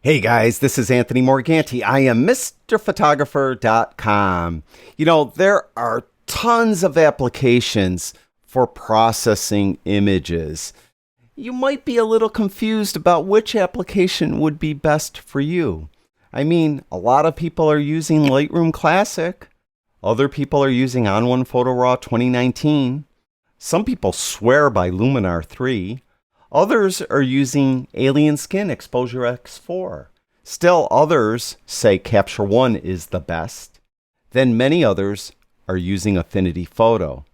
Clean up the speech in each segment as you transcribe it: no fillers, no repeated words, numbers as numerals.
Hey guys, this is Anthony Morganti. I am MrPhotographer.com. You know, there are tons of applications for processing images. You might be a little confused about which application would be best for you. I mean, a lot of people are using Lightroom Classic. Other people are using On1 Photo RAW 2019. Some people swear by Luminar 3. Others are using Alien Skin Exposure X4. Still others say Capture One is the best. Then many others are using Affinity Photo.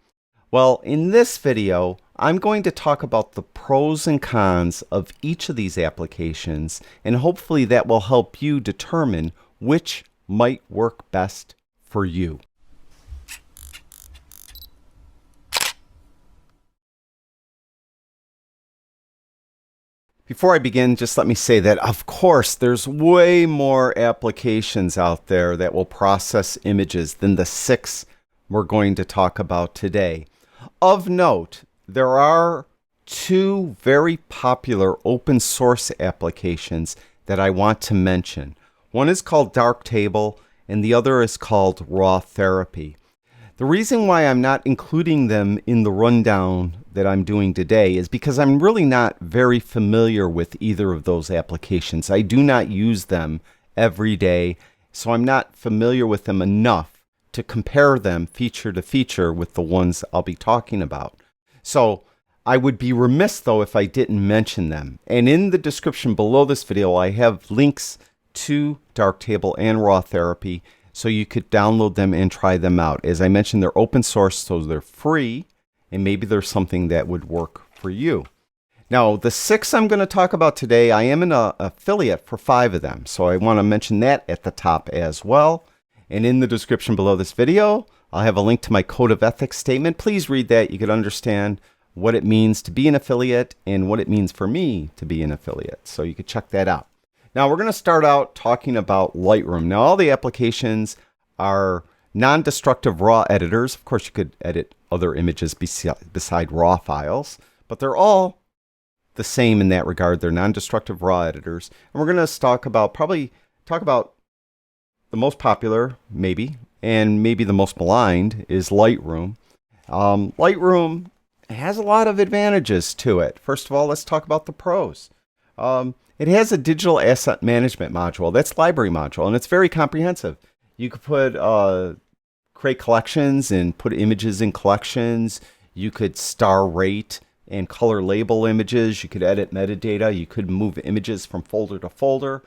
Well, in this video, I'm going to talk about the pros and cons of each of these applications, and hopefully that will help you determine which might work best for you. Before I begin, just let me say that, of course, there's way more applications out there that will process images than the 6 we're going to talk about today. Of note, there are 2 very popular open source applications that I want to mention. One is called Darktable, and the other is called Raw Therapy. The reason why I'm not including them in the rundown that I'm doing today is because I'm really not very familiar with either of those applications. I do not use them every day, so I'm not familiar with them enough to compare them feature to feature with the ones I'll be talking about. So I would be remiss though if I didn't mention them. And in the description below this video, I have links to Darktable and Raw Therapy, so you could download them and try them out. As I mentioned, they're open source, so they're free, and maybe there's something that would work for you. Now, the 6 I'm going to talk about today, I am an affiliate for 5 of them, so I want to mention that at the top as well. And in the description below this video, I'll have a link to my Code of Ethics statement. Please read that. You could understand what it means to be an affiliate and what it means for me to be an affiliate. So you could check that out. Now we're going to start out talking about Lightroom. Now all the applications are non-destructive RAW editors. Of course you could edit other images beside RAW files, but they're all the same in that regard. They're non-destructive RAW editors. And we're going to talk about the most popular, maybe, and maybe the most maligned is Lightroom. Lightroom has a lot of advantages to it. First of all, let's talk about the pros. It has a digital asset management module. That's library module, and it's very comprehensive. You could create collections and put images in collections. You could star rate and color label images. You could edit metadata. You could move images from folder to folder.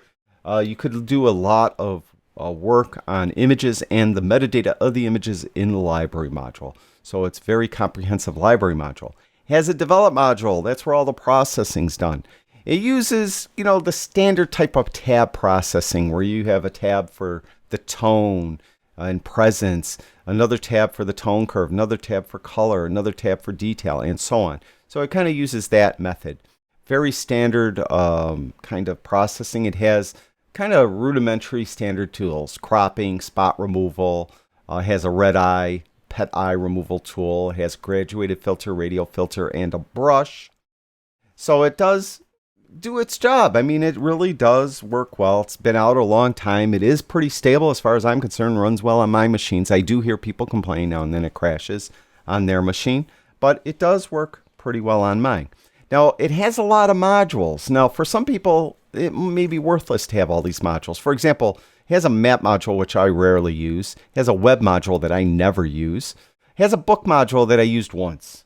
You could do a lot of work on images and the metadata of the images in the library module. So it's a very comprehensive library module. It has a develop module. That's where all the processing's done. It uses, the standard type of tab processing where you have a tab for the tone and presence, another tab for the tone curve, another tab for color, another tab for detail, and so on. So it kind of uses that method. Very standard kind of processing. It has kind of rudimentary standard tools, cropping, spot removal, has a red eye, pet eye removal tool, it has graduated filter, radial filter, and a brush. So it does do its job. I mean, it really does work well. It's been out a long time. It is pretty stable as far as I'm concerned, runs well on my machines. I do hear people complain now and then it crashes on their machine, but it does work pretty well on mine. Now, it has a lot of modules. Now, for some people, it may be worthless to have all these modules. For example, it has a map module, which I rarely use. It has a web module that I never use. It has a book module that I used once.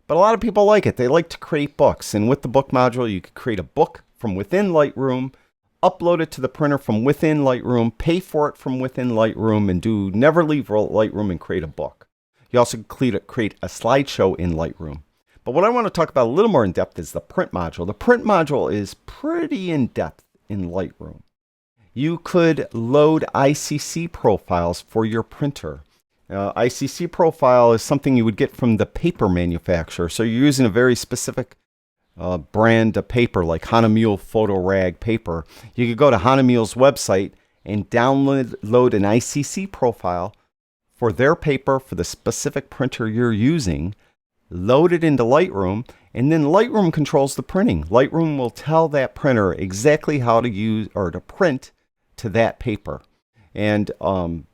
But a lot of people like it. They like to create books. And with the book module, you could create a book from within Lightroom, upload it to the printer from within Lightroom, pay for it from within Lightroom, and never leave Lightroom and create a book. You also create a slideshow in Lightroom. But what I want to talk about a little more in depth is the print module. The print module is pretty in depth in Lightroom. You could load ICC profiles for your printer. ICC profile is something you would get from the paper manufacturer. So you're using a very specific brand of paper like Hahnemühle Photo Rag paper. You could go to Hahnemühle's website and download an ICC profile for their paper for the specific printer you're using, load it into Lightroom, And then Lightroom controls the printing. Lightroom will tell that printer exactly how to use or to print to that paper. And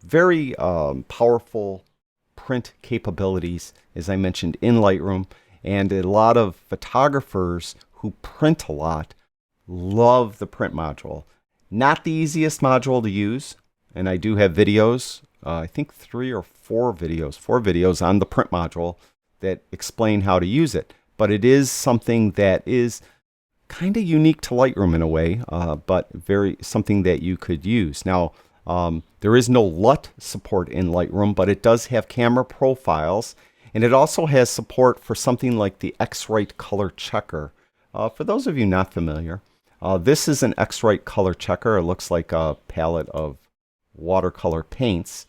very powerful print capabilities, as I mentioned, in Lightroom. And a lot of photographers who print a lot love the print module. Not the easiest module to use. And I do have videos, I think 4 videos on the print module that explain how to use it. But it is something that is kind of unique to Lightroom in a way, but something that you could use. Now, there is no LUT support in Lightroom, but it does have camera profiles, and it also has support for something like the X-Rite color checker. For those of you not familiar, this is an X-Rite color checker. It looks like a palette of watercolor paints.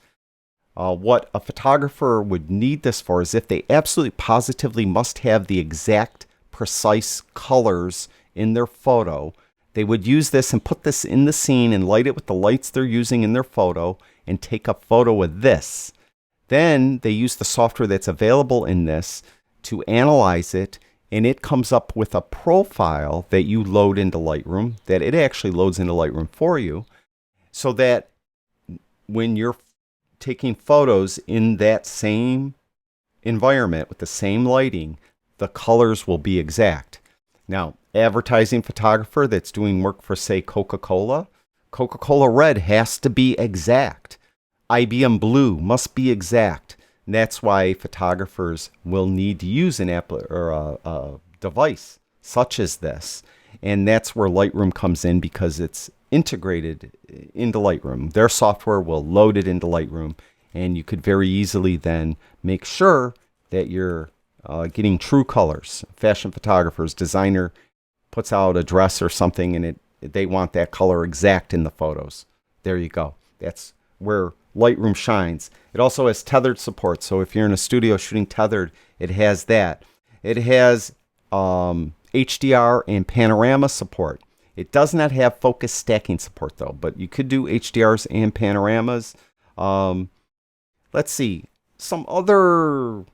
What a photographer would need this for is if they absolutely positively must have the exact precise colors in their photo, they would use this and put this in the scene and light it with the lights they're using in their photo and take a photo with this. Then they use the software that's available in this to analyze it, and it comes up with a profile that you load into Lightroom, that it actually loads into Lightroom for you, so that when you're taking photos in that same environment with the same lighting, the colors will be exact. Now, advertising photographer that's doing work for, say, Coca-Cola Red has to be exact. IBM Blue must be exact. And that's why photographers will need to use an app or a device such as this. And that's where Lightroom comes in, because it's integrated into Lightroom. Their software will load it into Lightroom, and you could very easily then make sure that you're getting true colors. Fashion photographers, designer puts out a dress or something, and they want that color exact in the photos. There you go. That's where Lightroom shines. It also has tethered support, so if you're in a studio shooting tethered, it has that. It has HDR and panorama support. It does not have focus stacking support though, but you could do HDRs and panoramas. Let's see. Some other,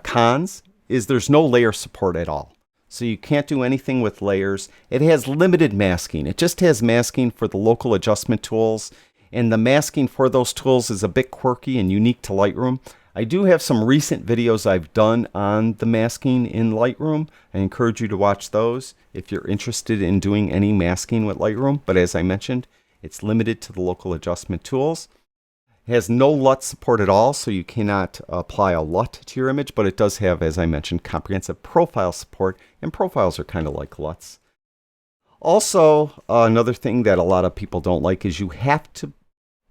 cons is there's no layer support at all. So you can't do anything with layers. It has limited masking. It just has masking for the local adjustment tools, and the masking for those tools is a bit quirky and unique to Lightroom. I do have some recent videos I've done on the masking in Lightroom. I encourage you to watch those if you're interested in doing any masking with Lightroom. But as I mentioned, it's limited to the local adjustment tools. It has no LUT support at all, so you cannot apply a LUT to your image, but it does have, as I mentioned, comprehensive profile support, and profiles are kind of like LUTs. Also, another thing that a lot of people don't like is you have to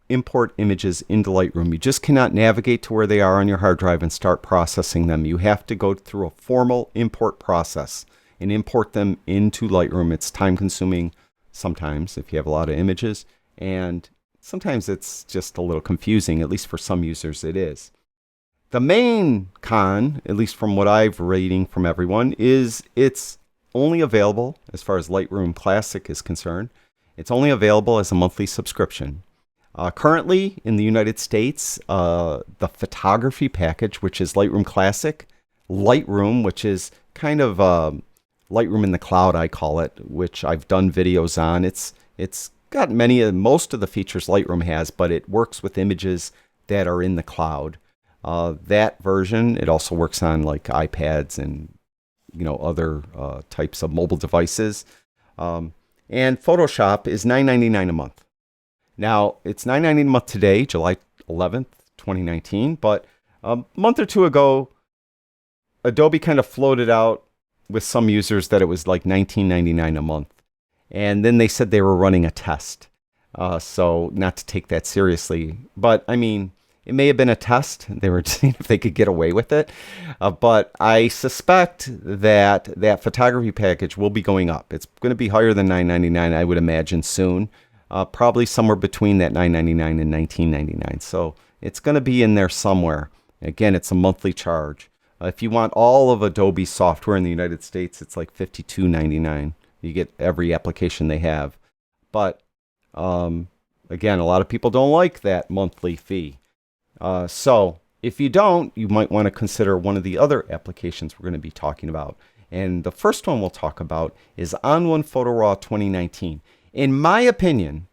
import images into Lightroom. You just cannot navigate to where they are on your hard drive and start processing them. You have to go through a formal import process and import them into Lightroom. It's time consuming sometimes if you have a lot of images, and sometimes it's just a little confusing, at least for some users it is. The main con, at least from what I've reading from everyone, is it's only available, as far as Lightroom Classic is concerned, it's only available as a monthly subscription. Currently in the United States, the photography package, which is Lightroom Classic, Lightroom, which is kind of Lightroom in the cloud, I call it, which I've done videos on. It's got most of the features Lightroom has, but it works with images that are in the cloud. That version, it also works on like iPads and other types of mobile devices. And Photoshop is $9.99 a month. Now, it's $9.99 a month today, July 11th, 2019, but a month or two ago, Adobe kind of floated out with some users that it was like $19.99 a month. And then they said they were running a test. So not to take that seriously, but I mean, it may have been a test. They were seeing if they could get away with it. But I suspect that that photography package will be going up. It's going to be higher than $9.99, I would imagine, soon. Probably somewhere between that $9.99 and $19.99. So it's going to be in there somewhere. Again, it's a monthly charge. If you want all of Adobe software in the United States, it's like $52.99. You get every application they have. But again, a lot of people don't like that monthly fee. So If you don't, you might want to consider one of the other applications we're going to be talking about. And the first one we'll talk about is On1 Photo RAW 2019. In my opinion,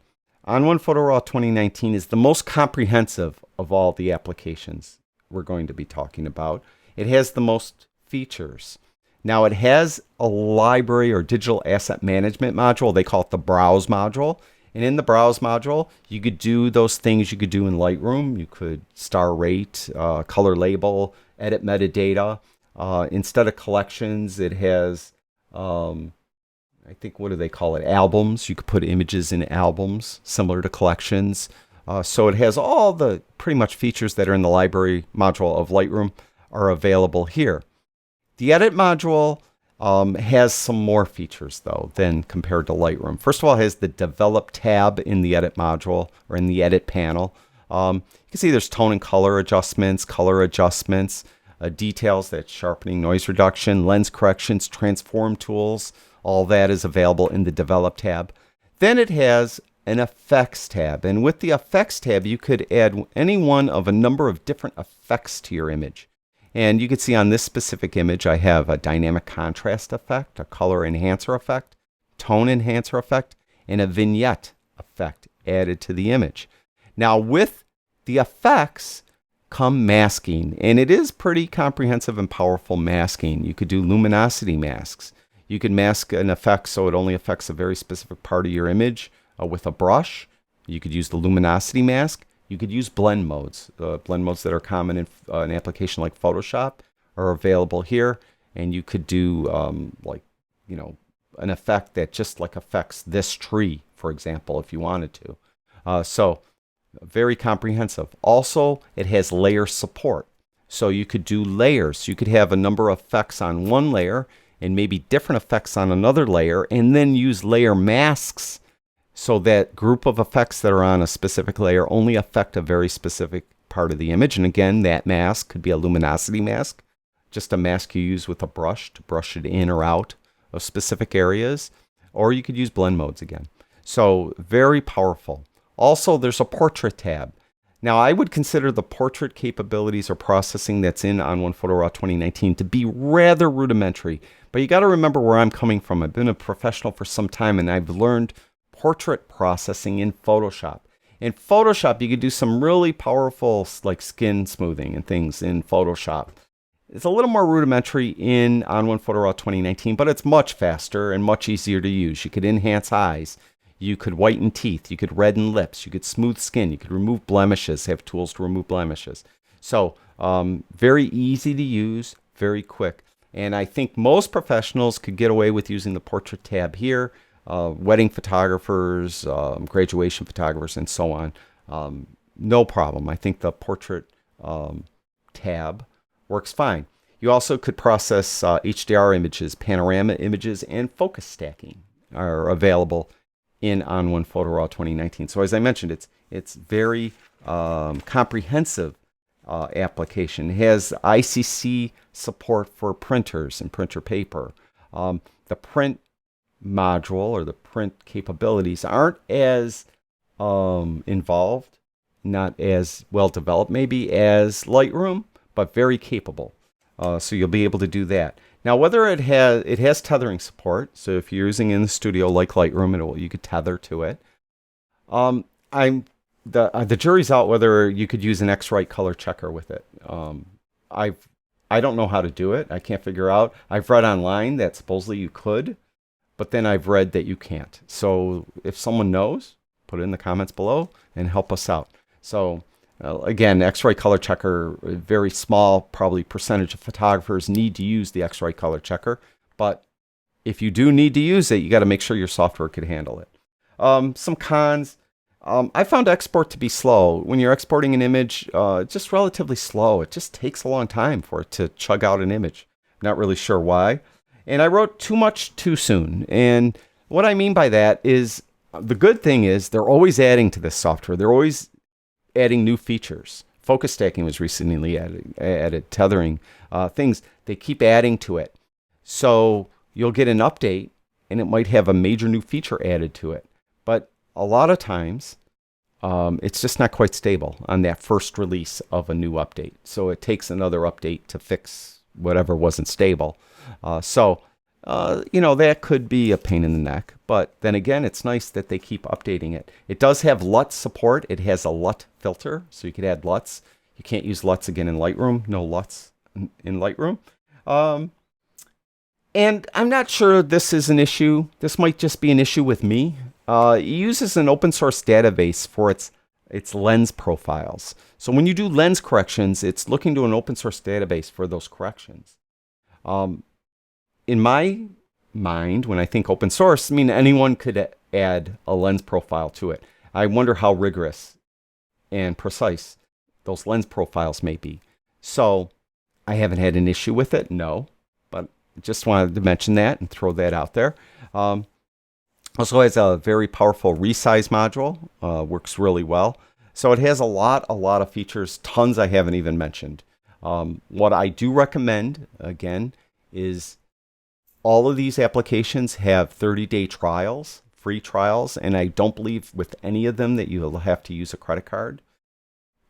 On1 Photo RAW 2019 is the most comprehensive of all the applications we're going to be talking about. It has the most features. Now, it has a library or digital asset management module. They call it the Browse module. And in the Browse module, you could do those things you could do in Lightroom. You could star rate, color label, edit metadata. Instead of collections, it has, I think, what do they call it? Albums. You could put images in albums, similar to collections. So it has all the pretty much features that are in the library module of Lightroom are available here. The Edit module has some more features, though, than compared to Lightroom. First of all, it has the Develop tab in the Edit module, or in the Edit panel. You can see there's tone and color adjustments, details, that's sharpening, noise reduction, lens corrections, transform tools. All that is available in the Develop tab. Then it has an Effects tab. And with the Effects tab, you could add any one of a number of different effects to your image. And you can see on this specific image, I have a dynamic contrast effect, a color enhancer effect, tone enhancer effect, and a vignette effect added to the image. Now, with the effects come masking, and it is pretty comprehensive and powerful masking. You could do luminosity masks. You could mask an effect so it only affects a very specific part of your image with a brush. You could use the luminosity mask. You could use blend modes. Blend modes that are common in an application like Photoshop are available here. And you could do an effect that just like affects this tree, for example, if you wanted to. So very comprehensive. Also, it has layer support. So you could do layers. You could have a number of effects on one layer and maybe different effects on another layer, and then use layer masks so that group of effects that are on a specific layer only affect a very specific part of the image. And again, that mask could be a luminosity mask, just a mask you use with a brush to brush it in or out of specific areas. Or you could use blend modes again. So very powerful. Also, there's a portrait tab. Now, I would consider the portrait capabilities or processing that's in On1 Photo RAW 2019 to be rather rudimentary. But you got to remember where I'm coming from. I've been a professional for some time, and I've learned portrait processing in Photoshop. In Photoshop, you could do some really powerful like skin smoothing and things in Photoshop. It's a little more rudimentary in On1 Photo RAW 2019, but it's much faster and much easier to use. You could enhance eyes. You could whiten teeth. You could redden lips. You could smooth skin. You could remove blemishes, have tools to remove blemishes. So very easy to use, very quick. And I think most professionals could get away with using the portrait tab here. Wedding photographers, graduation photographers, and so on. No problem. I think the portrait tab works fine. You also could process HDR images, panorama images, and focus stacking are available in On1 Photo RAW 2019. So as I mentioned, it's very comprehensive application. It has ICC support for printers and printer paper. The print module or the print capabilities aren't as involved, not as well developed maybe as Lightroom, but very capable. So you'll be able to do that. Now, whether it has tethering support, so if you're using in the studio like Lightroom, you could tether to it. The jury's out whether you could use an X-Rite color checker with it. I don't know how to do it. I can't figure out. I've read online that supposedly you could, but then I've read that you can't. So if someone knows, put it in the comments below and help us out. So again, X-Rite color checker, a very small, probably percentage of photographers need to use the X-Rite color checker. But if you do need to use it, you got to make sure your software could handle it. Some cons. I found export to be slow. When you're exporting an image, it's just relatively slow. It just takes a long time for it to chug out an image. Not really sure why. And I wrote too much too soon. And what I mean by that is, the good thing is they're always adding to this software. They're always adding new features. Focus stacking was recently added, tethering, things. They keep adding to it. So you'll get an update and it might have a major new feature added to it. But a lot of times, it's just not quite stable on that first release of a new update. So it takes another update to fix whatever wasn't stable. That could be a pain in the neck. But then again, it's nice that they keep updating it. It does have LUT support. It has a LUT filter, so you could add LUTs. You can't use LUTs again in Lightroom. No LUTs in Lightroom. And I'm not sure this is an issue. This might just be an issue with me. It uses an open source database for its lens profiles. So when you do lens corrections, it's looking to an open source database for those corrections. In my mind, when I think open source, I mean anyone could add a lens profile to it. I wonder how rigorous and precise those lens profiles may be. So I haven't had an issue with it, no, but just wanted to mention that and throw that out there. Also has a very powerful resize module, works really well. So it has a lot of features, tons I haven't even mentioned. What I do recommend, again, is all of these applications have 30-day trials, free trials, and I don't believe with any of them that you'll have to use a credit card.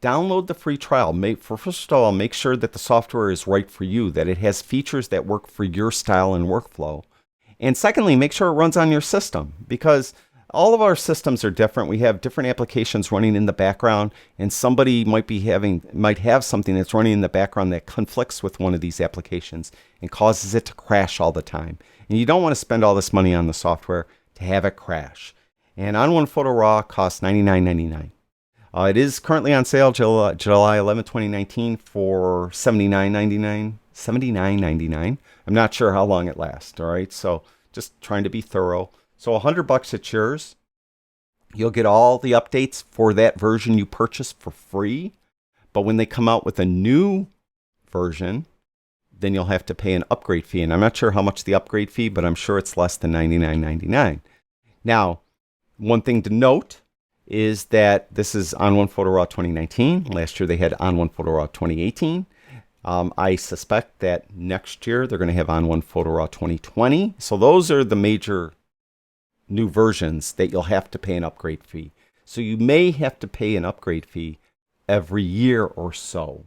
Download the free trial. First of all, make sure that the software is right for you, that it has features that work for your style and workflow. And secondly, make sure it runs on your system, because all of our systems are different. We have different applications running in the background, and somebody might have something that's running in the background that conflicts with one of these applications and causes it to crash all the time. And you don't want to spend all this money on the software to have it crash. And On1 Photo RAW costs $99.99. It is currently on sale July 11, 2019 for $79.99. $79.99. I'm not sure how long it lasts. All right, so just trying to be thorough. So $100, it's yours. You'll get all the updates for that version you purchased for free. But when they come out with a new version, then you'll have to pay an upgrade fee. And I'm not sure how much the upgrade fee, but I'm sure it's less than $99.99. Now, one thing to note is that this is On1 Photo RAW 2019. Last year they had On1 Photo RAW 2018. I suspect that next year they're going to have On1 Photo RAW 2020. So those are the major new versions that you'll have to pay an upgrade fee. So you may have to pay an upgrade fee every year or so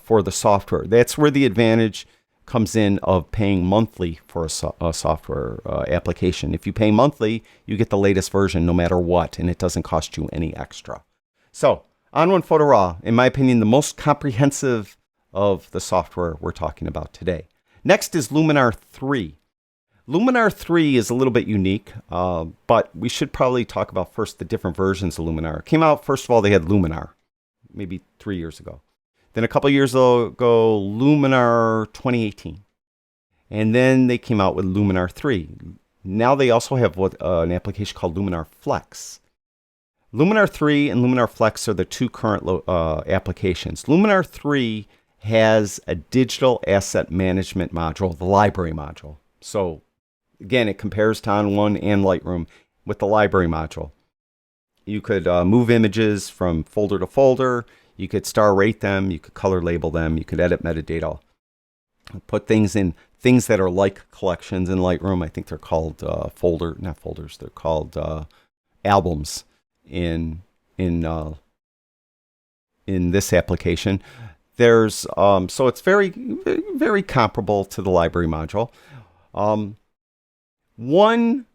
for the software. That's where the advantage comes in of paying monthly for a software application. If you pay monthly, you get the latest version no matter what, and it doesn't cost you any extra. So On1 Photo RAW, in my opinion, the most comprehensive of the software we're talking about today. Next is Luminar 3. Luminar 3 is a little bit unique, but we should probably talk about first the different versions of Luminar. It came out, first of all, they had Luminar, maybe 3 years ago. Then a couple years ago, Luminar 2018. And then they came out with Luminar 3. Now they also have an application called Luminar Flex. Luminar 3 and Luminar Flex are the two current applications. Luminar 3 has a digital asset management module, the library module. So again, it compares to On1 and Lightroom with the library module. You could move images from folder to folder. You could star rate them. You could color label them. You could edit metadata. Put things in things that are like collections in Lightroom. I think they're called not folders. They're called albums in this application. There's so it's very, very comparable to the library module. One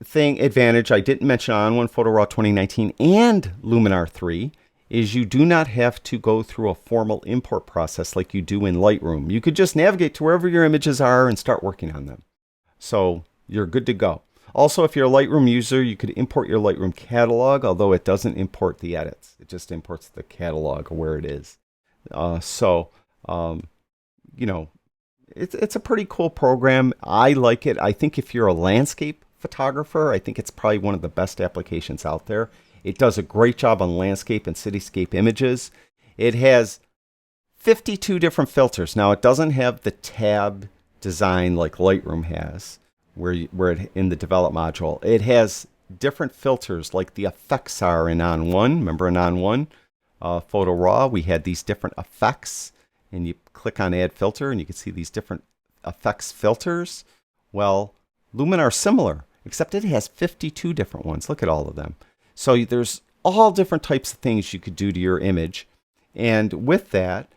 thing advantage I didn't mention on On1 Photo RAW 2019 and Luminar 3 is you do not have to go through a formal import process like you do in Lightroom. You could just navigate to wherever your images are and start working on them. So you're good to go. Also, if you're a Lightroom user, you could import your Lightroom catalog, although it doesn't import the edits. It just imports the catalog or where it is. It's a pretty cool program. I like it. I think if you're a landscape photographer, I think it's probably one of the best applications out there. It does a great job on landscape and cityscape images. It has 52 different filters. Now, it doesn't have the tab design like Lightroom has, in the develop module. It has different filters like the effects are in On1. Remember in On1 Photo RAW, we had these different effects, and you click on Add Filter, and you can see these different effects filters. Well, Luminar is similar, except it has 52 different ones. Look at all of them. So there's all different types of things you could do to your image. And with that,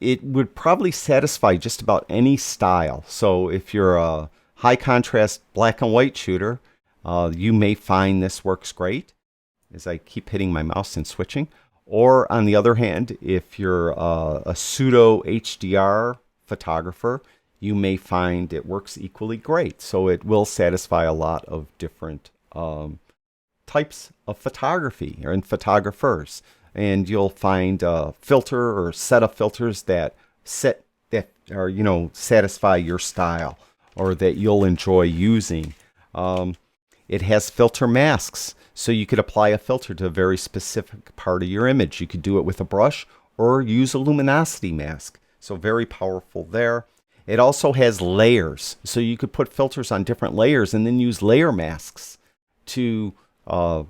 it would probably satisfy just about any style. So if you're a high contrast black and white shooter, you may find this works great, as I keep hitting my mouse and switching. Or on the other hand, if you're a pseudo HDR photographer, you may find it works equally great. So it will satisfy a lot of different types of photography and photographers. And you'll find a filter or set of filters that are, you know, satisfy your style or that you'll enjoy using. It has filter masks, so you could apply a filter to a very specific part of your image. You could do it with a brush or use a luminosity mask. So very powerful there. It also has layers, so you could put filters on different layers and then use layer masks to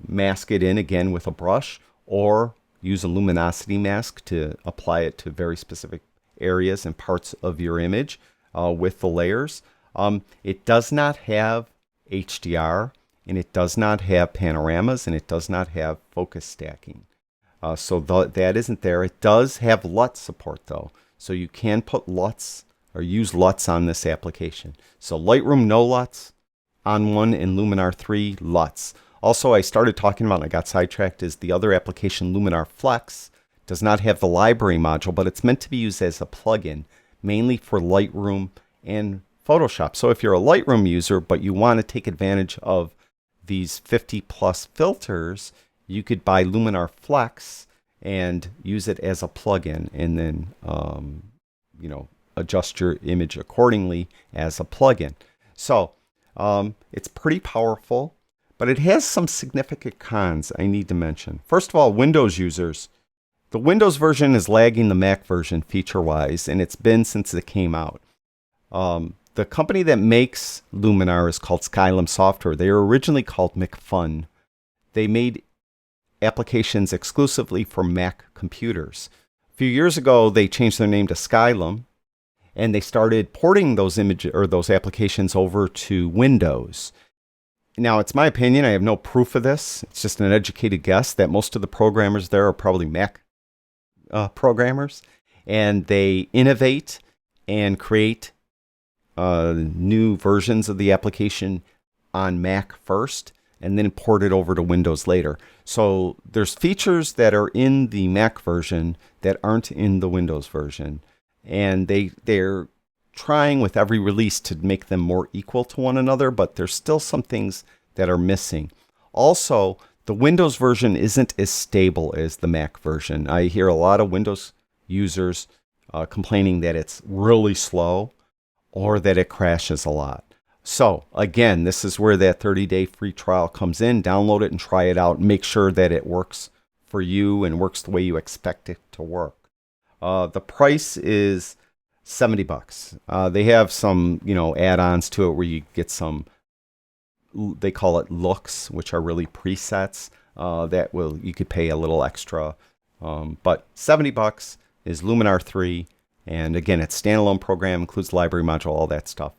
mask it in again with a brush, or use a luminosity mask to apply it to very specific areas and parts of your image with the layers. It does not have HDR, and it does not have panoramas, and it does not have focus stacking. So that isn't there. It does have LUT support though, so you can put LUTs or use LUTs on this application. So Lightroom, no LUTs. On1 and Luminar 3, LUTs. Also, I started talking about, and I got sidetracked, is the other application, Luminar Flex, does not have the library module, but it's meant to be used as a plugin, mainly for Lightroom and Photoshop. So if you're a Lightroom user, but you want to take advantage of these 50 plus filters, you could buy Luminar Flex and use it as a plugin, and then, you know, adjust your image accordingly as a plugin. So it's pretty powerful, but it has some significant cons I need to mention. First of all, Windows users. The Windows version is lagging the Mac version feature-wise, and it's been since it came out. The company that makes Luminar is called Skylum Software. They were originally called McFun. They made applications exclusively for Mac computers. A few years ago, they changed their name to Skylum, and they started porting those those applications over to Windows. Now, it's my opinion. I have no proof of this. It's just an educated guess that most of the programmers there are probably Mac programmers, and they innovate and create new versions of the application on Mac first, and then port it over to Windows later. So there's features that are in the Mac version that aren't in the Windows version. And they're trying with every release to make them more equal to one another, but there's still some things that are missing. Also, the Windows version isn't as stable as the Mac version. I hear a lot of Windows users complaining that it's really slow or that it crashes a lot. So again, this is where that 30-day free trial comes in. Download it and try it out. Make sure that it works for you and works the way you expect it to work. The price is $70. They have some, you know, add-ons to it where you get some, they call it looks, which are really presets you could pay a little extra. But $70 is Luminar 3. And again, it's standalone program, includes library module, all that stuff.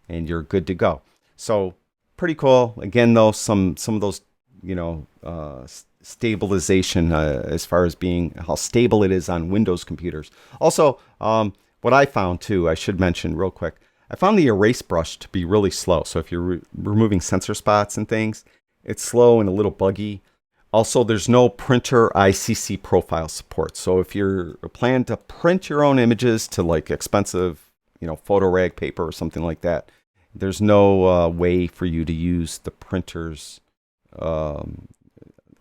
And you're good to go. So pretty cool. Again, though, some of those, you know, stabilization as far as being how stable it is on Windows computers. Also, what I found too, I should mention real quick, I found the erase brush to be really slow. So if you're removing sensor spots and things, it's slow and a little buggy. Also, there's no printer ICC profile support. So if you're planning to print your own images to like expensive, you know, photo rag paper or something like that, there's no way for you to use the printer's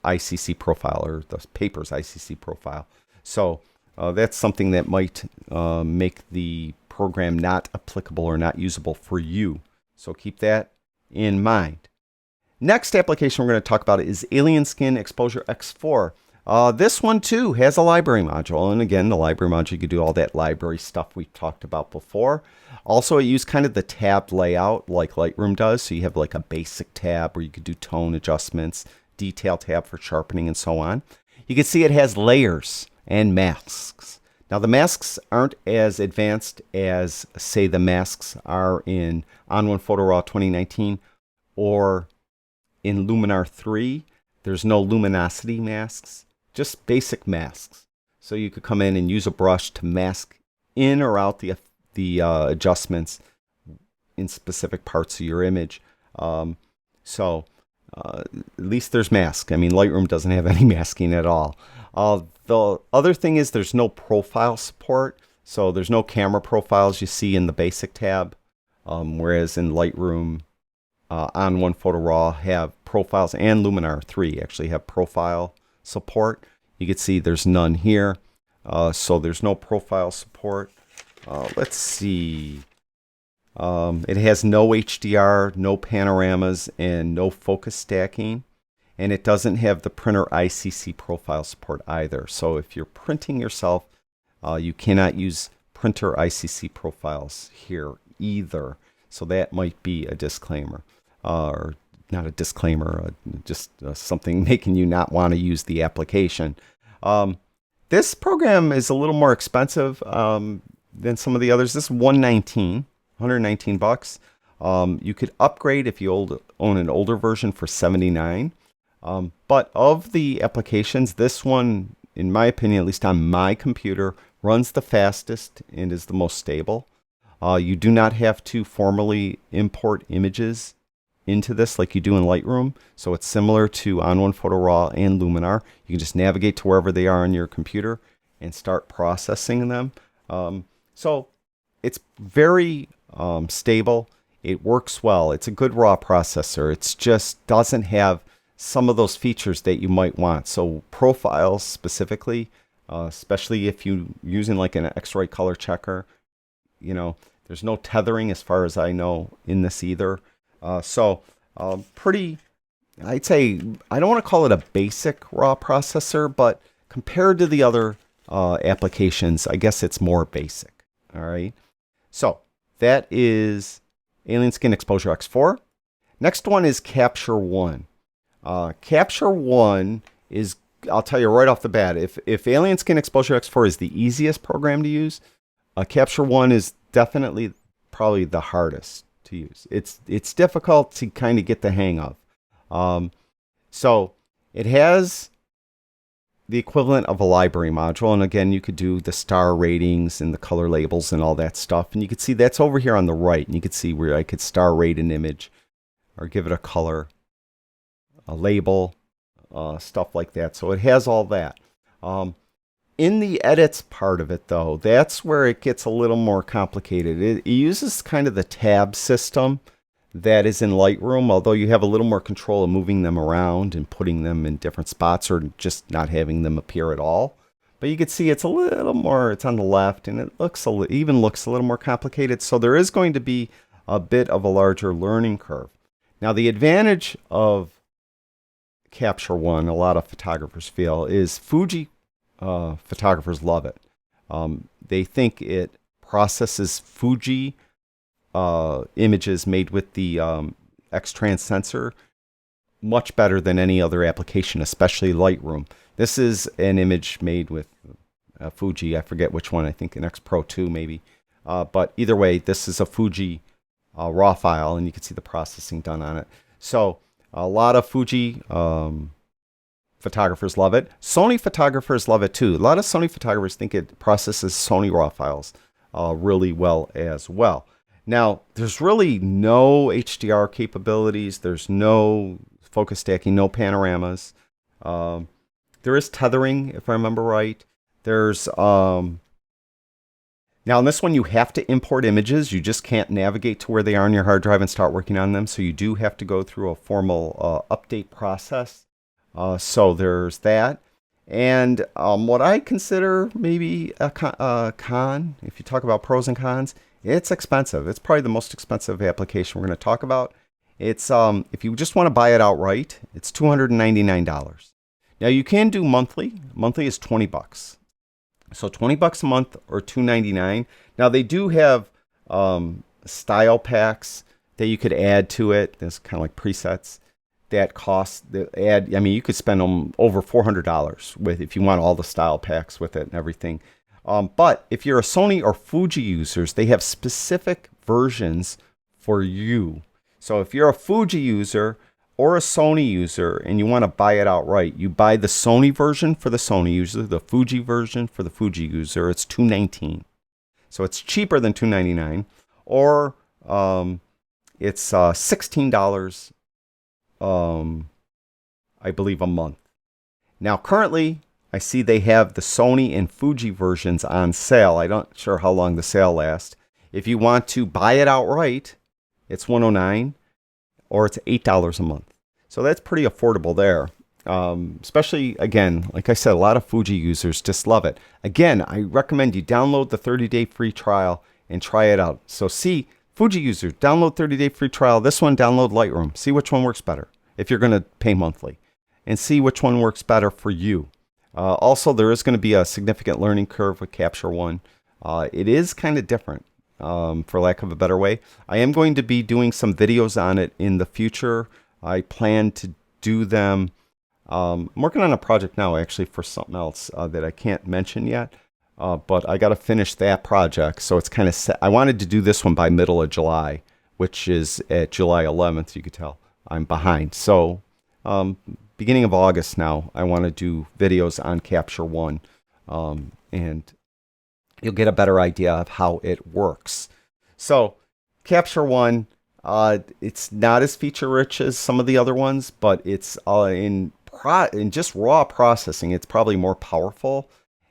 ICC profile or the paper's ICC profile. So that's something that might make the program not applicable or not usable for you. So keep that in mind. Next application we're going to talk about is Alien Skin Exposure X4. This one too has a library module. And again, the library module, you could do all that library stuff we talked about before. Also, it used kind of the tab layout like Lightroom does. So you have like a basic tab where you could do tone adjustments, detail tab for sharpening, and so on. You can see it has layers and masks. Now, the masks aren't as advanced as, say, the masks are in On1 Photo RAW 2019 or in Luminar 3. There's no luminosity masks, just basic masks. So you could come in and use a brush to mask in or out the adjustments in specific parts of your image. At least there's mask. I mean, Lightroom doesn't have any masking at all. The other thing is there's no profile support. So there's no camera profiles you see in the basic tab. Whereas in Lightroom, On1 Photo RAW have profiles, and Luminar 3 actually have profile support. You can see there's none here. So there's no profile support. Let's see. It has no HDR, no panoramas, and no focus stacking. And it doesn't have the printer ICC profile support either. So if you're printing yourself, you cannot use printer ICC profiles here either. So that might be a disclaimer. Or not a disclaimer, just something making you not want to use the application. This program is a little more expensive than some of the others. This is $119. You could upgrade if you own an older version for $79. But of the applications, this one, in my opinion, at least on my computer, runs the fastest and is the most stable. You do not have to formally import images into this like you do in Lightroom. So it's similar to On1 Photo RAW and Luminar. You can just navigate to wherever they are on your computer and start processing them. So it's very stable. It works well. It's a good RAW processor. It just doesn't have some of those features that you might want. So profiles specifically, especially if you're using like an X-ray color checker, you know, there's no tethering as far as I know in this either. Pretty, I'd say, I don't want to call it a basic RAW processor, but compared to the other applications, I guess it's more basic. All right. So that is Alien Skin Exposure X4. Next one is Capture One. Capture One is, I'll tell you right off the bat, if Alien Skin Exposure X4 is the easiest program to use, Capture One is definitely probably the hardest to use. It's difficult to kind of get the hang of. So it has the equivalent of a library module, and again, you could do the star ratings and the color labels and all that stuff, and you can see that's over here on the right, and you can see where I could star rate an image or give it a color, a label, stuff like that. So it has all that. In the edits part of it, though, that's where it gets a little more complicated. It uses kind of the tab system that is in Lightroom, although you have a little more control of moving them around and putting them in different spots or just not having them appear at all. But you can see it's a little more, it's on the left, and it even looks a little more complicated. So there is going to be a bit of a larger learning curve. Now, the advantage of Capture One, a lot of photographers feel, is Fuji photographers love it. They think it processes Fuji images made with the X-Trans sensor much better than any other application, especially Lightroom. This is an image made with Fuji. I forget which one. I think an X Pro 2 maybe. But either way, this is a Fuji RAW file, and you can see the processing done on it. So a lot of Fuji photographers love it. Sony photographers love it too. A lot of Sony photographers think it processes Sony RAW files really well as well. Now, there's really no HDR capabilities. There's no focus stacking, no panoramas. There is tethering, if I remember right. There's now in this one you have to import images. You just can't navigate to where they are on your hard drive and start working on them. So you do have to go through a formal update process. So there's that. And what I consider maybe a con, if you talk about pros and cons, it's expensive. It's probably the most expensive application we're going to talk about. It's if you just want to buy it outright, it's $299. Now you can do monthly. Monthly is $20. So $20 a month or $299. Now they do have style packs that you could add to it. There's kind of like presets that cost the add. I mean, you could spend over $400 with if you want all the style packs with it and everything. But if you're a Sony or Fuji users, they have specific versions for you. So if you're a Fuji user, or a Sony user and you want to buy it outright, you buy the Sony version for the Sony user, the Fuji version for the Fuji user. It's $219, so it's cheaper than $299, or it's $16, I believe, a month. Now, currently, I see they have the Sony and Fuji versions on sale. I'm not sure how long the sale lasts. If you want to buy it outright, it's $109, or it's $8 a month. So that's pretty affordable there. Especially, again, like I said, a lot of Fuji users just love it. Again, I recommend you download the 30-day free trial and try it out. So see, Fuji users, download 30-day free trial. This one, download Lightroom. See which one works better if you're going to pay monthly. And see which one works better for you. Also, there is going to be a significant learning curve with Capture One. It is kind of different, for lack of a better way. I am going to be doing some videos on it in the future. I plan to do them. I'm working on a project now, actually, for something else that I can't mention yet. But I got to finish that project, so it's kind of set. I wanted to do this one by middle of July, which is at July 11th. You could tell I'm behind. So beginning of August now, I want to do videos on Capture One, and you'll get a better idea of how it works. So Capture One, it's not as feature rich as some of the other ones, but it's in just raw processing, it's probably more powerful.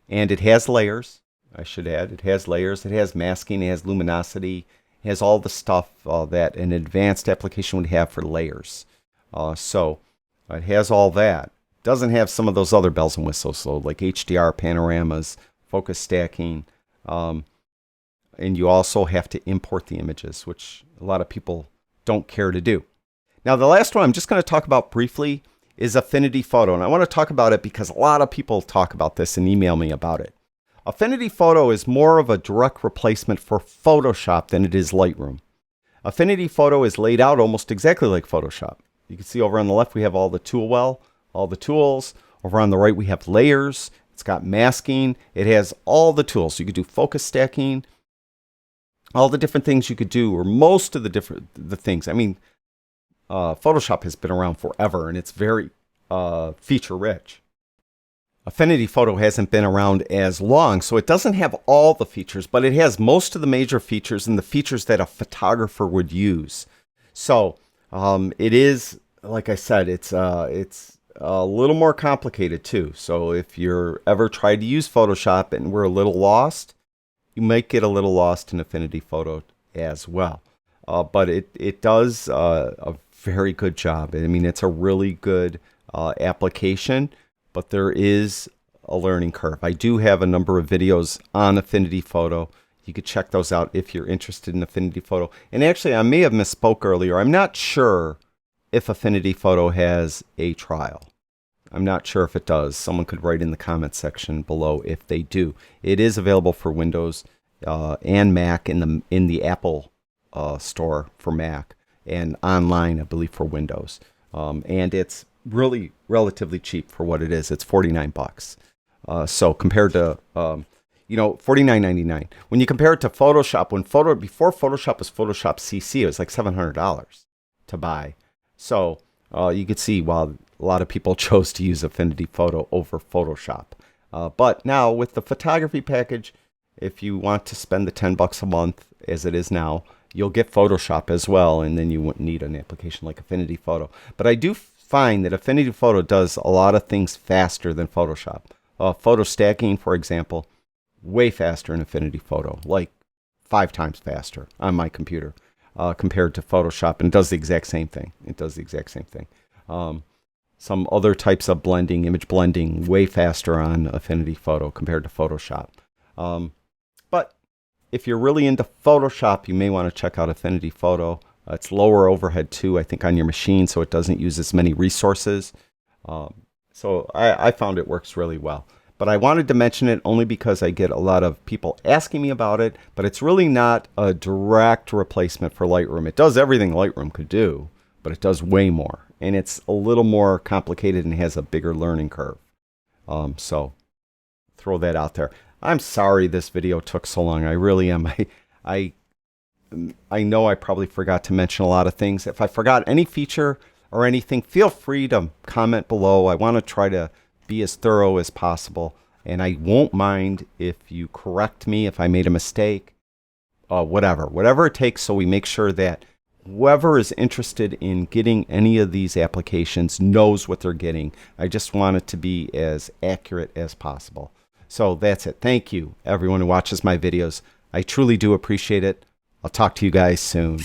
And it has layers, I should add. It has layers. It has masking. It has luminosity. It has all the stuff that an advanced application would have for layers. So it has all that. Doesn't have some of those other bells and whistles, so like HDR panoramas, focus stacking. And you also have to import the images, which a lot of people don't care to do. Now, the last one I'm just going to talk about briefly is Affinity Photo. And I want to talk about it because a lot of people talk about this and email me about it. Affinity Photo is more of a direct replacement for Photoshop than it is Lightroom. Affinity Photo is laid out almost exactly like Photoshop. You can see over on the left we have all the tool well, all the tools. Over on the right we have layers. It's got masking. It has all the tools. You could do focus stacking, all the different things you could do, or most of the things. I mean, Photoshop has been around forever, and it's very feature rich. Affinity Photo hasn't been around as long, so it doesn't have all the features, but it has most of the major features and the features that a photographer would use. So it is, like I said, it's a little more complicated too. So if you're ever tried to use Photoshop and we're a little lost, you might get a little lost in Affinity Photo as well. But it does a very good job. I mean, it's a really good application, but there is a learning curve. I do have a number of videos on Affinity Photo. You could check those out if you're interested in Affinity Photo. And actually, I may have misspoke earlier. I'm not sure if Affinity Photo has a trial. I'm not sure if it does. Someone could write in the comments section below if they do. It is available for Windows and Mac in the Apple store for Mac, and online, I believe, for Windows. And it's really relatively cheap for what it is. It's $49. So compared to $49.99. When you compare it to Photoshop, before Photoshop was Photoshop CC, it was like $700 to buy. So you could see, while a lot of people chose to use Affinity Photo over Photoshop. But now with the photography package, if you want to spend the $10 a month, as it is now, you'll get Photoshop as well, and then you wouldn't need an application like Affinity Photo. But I do find that Affinity Photo does a lot of things faster than Photoshop. Photo stacking, for example, way faster in Affinity Photo, like 5 times faster on my computer compared to Photoshop, and it does the exact same thing. It does the exact same thing. Some other types of blending, image blending, way faster on Affinity Photo compared to Photoshop. But if you're really into Photoshop, you may want to check out Affinity Photo. It's lower overhead too, I think, on your machine, so it doesn't use as many resources. So I found it works really well. But I wanted to mention it only because I get a lot of people asking me about it, but it's really not a direct replacement for Lightroom. It does everything Lightroom could do, but it does way more. And it's a little more complicated and has a bigger learning curve. So throw that out there. I'm sorry this video took so long. I really am. I know I probably forgot to mention a lot of things. If I forgot any feature or anything, feel free to comment below. I want to try to be as thorough as possible, and I won't mind if you correct me if I made a mistake. Whatever it takes, so we make sure that whoever is interested in getting any of these applications knows what they're getting. I just want it to be as accurate as possible. So that's it. Thank you, everyone who watches my videos. I truly do appreciate it. I'll talk to you guys soon.